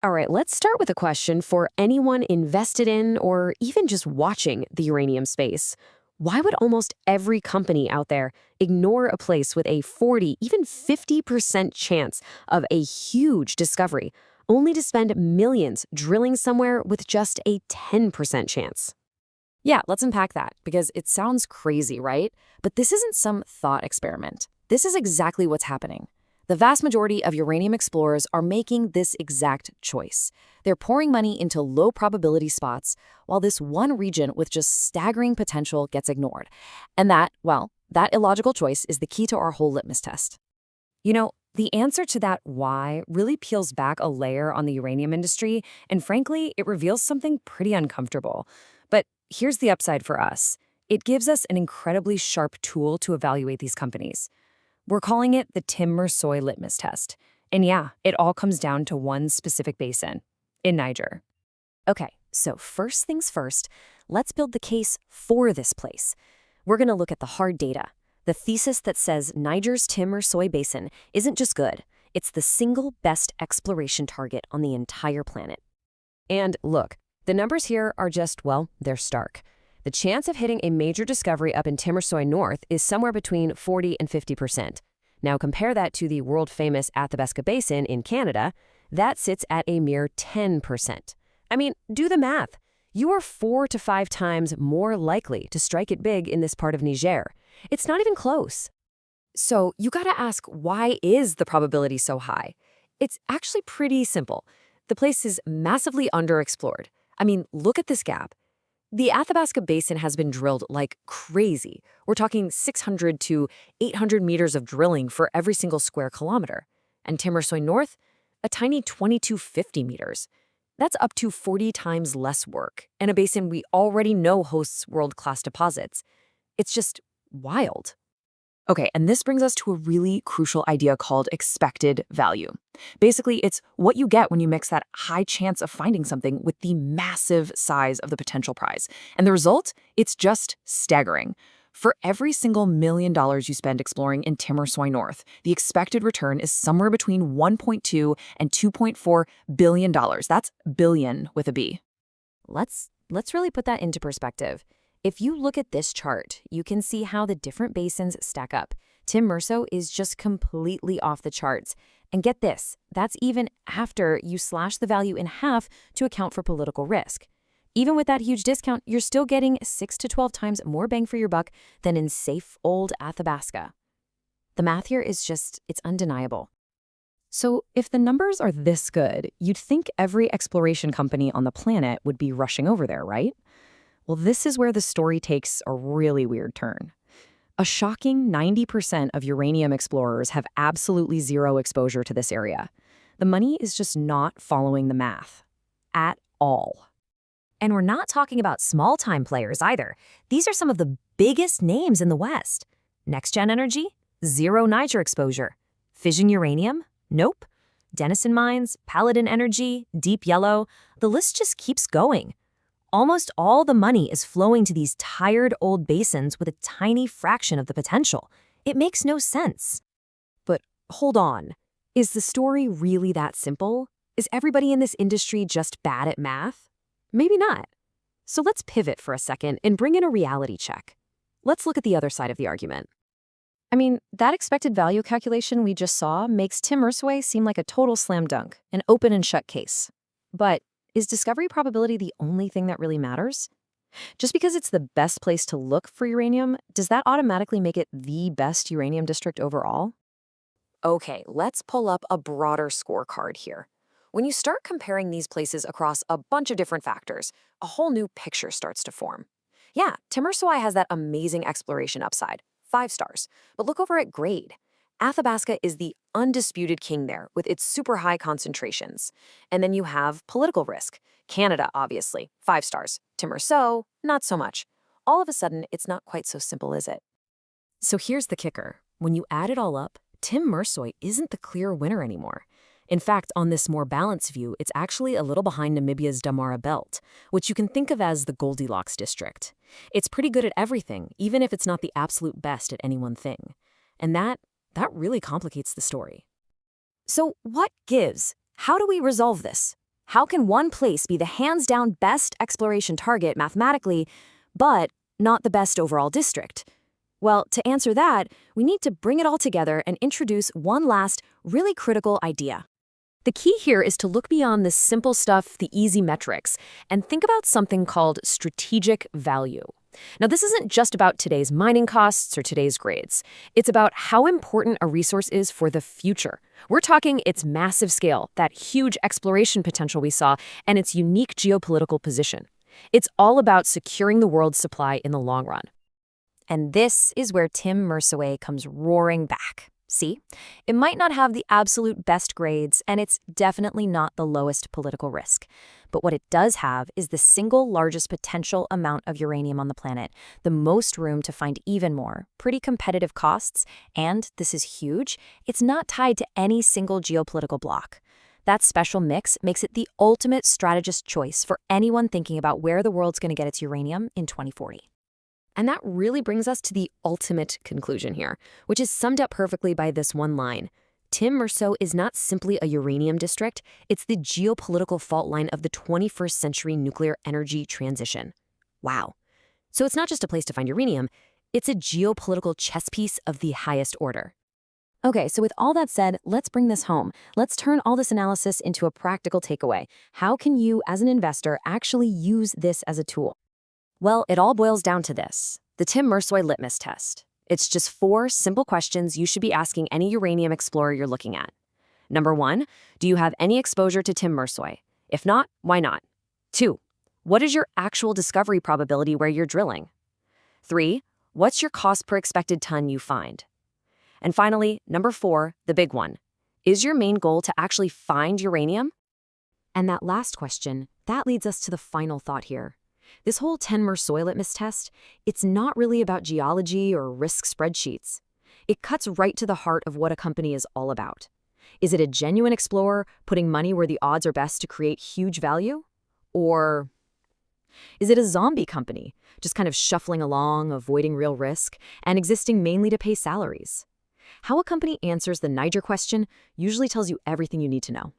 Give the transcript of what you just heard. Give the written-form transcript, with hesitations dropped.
All right, let's start with a question for anyone invested in or even just watching the uranium space. Why would almost every company out there ignore a place with a 40, even 50% chance of a huge discovery, only to spend millions drilling somewhere with just a 10% chance? Yeah, let's unpack that, because it sounds crazy, right? But this isn't some thought experiment. This is exactly what's happening. The vast majority of uranium explorers are making this exact choice. They're pouring money into low-probability spots, while this one region with just staggering potential gets ignored. And that illogical choice is the key to our whole litmus test. The answer to that why really peels back a layer on the uranium industry, and frankly, it reveals something pretty uncomfortable. But here's the upside for us. It gives us an incredibly sharp tool to evaluate these companies. We're calling it the Tim MERSOI litmus test. And yeah, it all comes down to one specific basin, in Niger. Okay, so first things first, let's build the case for this place. We're going to look at the hard data, the thesis that says Niger's Tim MERSOI Basin isn't just good, it's the single best exploration target on the entire planet. And look, the numbers here are just, well, they're stark. The chance of hitting a major discovery up in Tim MERSOI North is somewhere between 40 and 50%. Now compare that to the world-famous Athabasca Basin in Canada. That sits at a mere 10%. I mean, do the math. You are 4 to 5 times more likely to strike it big in this part of Niger. It's not even close. So you gotta ask, why is the probability so high? It's actually pretty simple. The place is massively underexplored. I mean, look at this gap. The Athabasca Basin has been drilled like crazy. We're talking 600 to 800 meters of drilling for every single square kilometer. And Tim MERSOI North, a tiny 2250 meters. That's up to 40 times less work, and a basin we already know hosts world-class deposits. It's just wild. Okay, and this brings us to a really crucial idea called expected value. Basically, it's what you get when you mix that high chance of finding something with the massive size of the potential prize. And the result? It's just staggering. For every single $1 million you spend exploring in Tim MERSOI North, the expected return is somewhere between $1.2 and $2.4 billion. That's billion with a B. Let's really put that into perspective. If you look at this chart, you can see how the different basins stack up. Tim MERSOI is just completely off the charts. And get this, that's even after you slash the value in half to account for political risk. Even with that huge discount, you're still getting 6 to 12 times more bang for your buck than in safe old Athabasca. The math here is just, it's undeniable. So if the numbers are this good, you'd think every exploration company on the planet would be rushing over there, right? Well, this is where the story takes a really weird turn. A shocking 90% of uranium explorers have absolutely zero exposure to this area. The money is just not following the math. At all. And we're not talking about small-time players either. These are some of the biggest names in the West. NexGen Energy? Zero Niger exposure. Fission Uranium? Nope. Denison Mines, Paladin Energy, Deep Yellow, the list just keeps going. Almost all the money is flowing to these tired old basins with a tiny fraction of the potential. It makes no sense. But hold on. Is the story really that simple? Is everybody in this industry just bad at math? Maybe not. So let's pivot for a second and bring in a reality check. Let's look at the other side of the argument. I mean, that expected value calculation we just saw makes Tim MERSOI seem like a total slam dunk, an open and shut case. But is discovery probability the only thing that really matters? Just because it's the best place to look for uranium, does that automatically make it the best uranium district overall? Okay, let's pull up a broader scorecard here. When you start comparing these places across a bunch of different factors, a whole new picture starts to form. Yeah, Tim MERSOI has that amazing exploration upside, 5 stars. But look over at grade. Athabasca is the undisputed king there with its super high concentrations. And then you have political risk. Canada, obviously, 5 stars. Tim MERSOI, not so much. All of a sudden, it's not quite so simple, is it? So here's the kicker. When you add it all up, Tim MERSOI isn't the clear winner anymore. In fact, on this more balanced view, it's actually a little behind Namibia's Damara Belt, which you can think of as the Goldilocks district. It's pretty good at everything, even if it's not the absolute best at any one thing. And that really complicates the story. So what gives? How do we resolve this? How can one place be the hands-down best exploration target mathematically, but not the best overall district? Well, to answer that, we need to bring it all together and introduce one last, really critical idea. The key here is to look beyond the simple stuff, the easy metrics, and think about something called strategic value. Now, this isn't just about today's mining costs or today's grades. It's about how important a resource is for the future. We're talking its massive scale, that huge exploration potential we saw, and its unique geopolitical position. It's all about securing the world's supply in the long run. And this is where Tim MERSOI comes roaring back. See, it might not have the absolute best grades, and it's definitely not the lowest political risk. But what it does have is the single largest potential amount of uranium on the planet, the most room to find even more, pretty competitive costs, and, this is huge, it's not tied to any single geopolitical bloc. That special mix makes it the ultimate strategist choice for anyone thinking about where the world's going to get its uranium in 2040. And that really brings us to the ultimate conclusion here, which is summed up perfectly by this one line. Tim MERSOI is not simply a uranium district, it's the geopolitical fault line of the 21st century nuclear energy transition. Wow. So it's not just a place to find uranium, it's a geopolitical chess piece of the highest order. Okay, so with all that said, let's bring this home. Let's turn all this analysis into a practical takeaway. How can you, as an investor, actually use this as a tool? Well, it all boils down to this, the Tim MERSOI litmus test. It's just 4 simple questions you should be asking any uranium explorer you're looking at. Number 1, do you have any exposure to Tim MERSOI? If not, why not? 2, what is your actual discovery probability where you're drilling? 3, what's your cost per expected ton you find? And finally, number 4, the big one. Is your main goal to actually find uranium? And that last question, that leads us to the final thought here. This whole Tim MERSOI litmus test, it's not really about geology or risk spreadsheets. It cuts right to the heart of what a company is all about. Is it a genuine explorer putting money where the odds are best to create huge value? Or is it a zombie company, just kind of shuffling along, avoiding real risk, and existing mainly to pay salaries? How a company answers the Niger question usually tells you everything you need to know.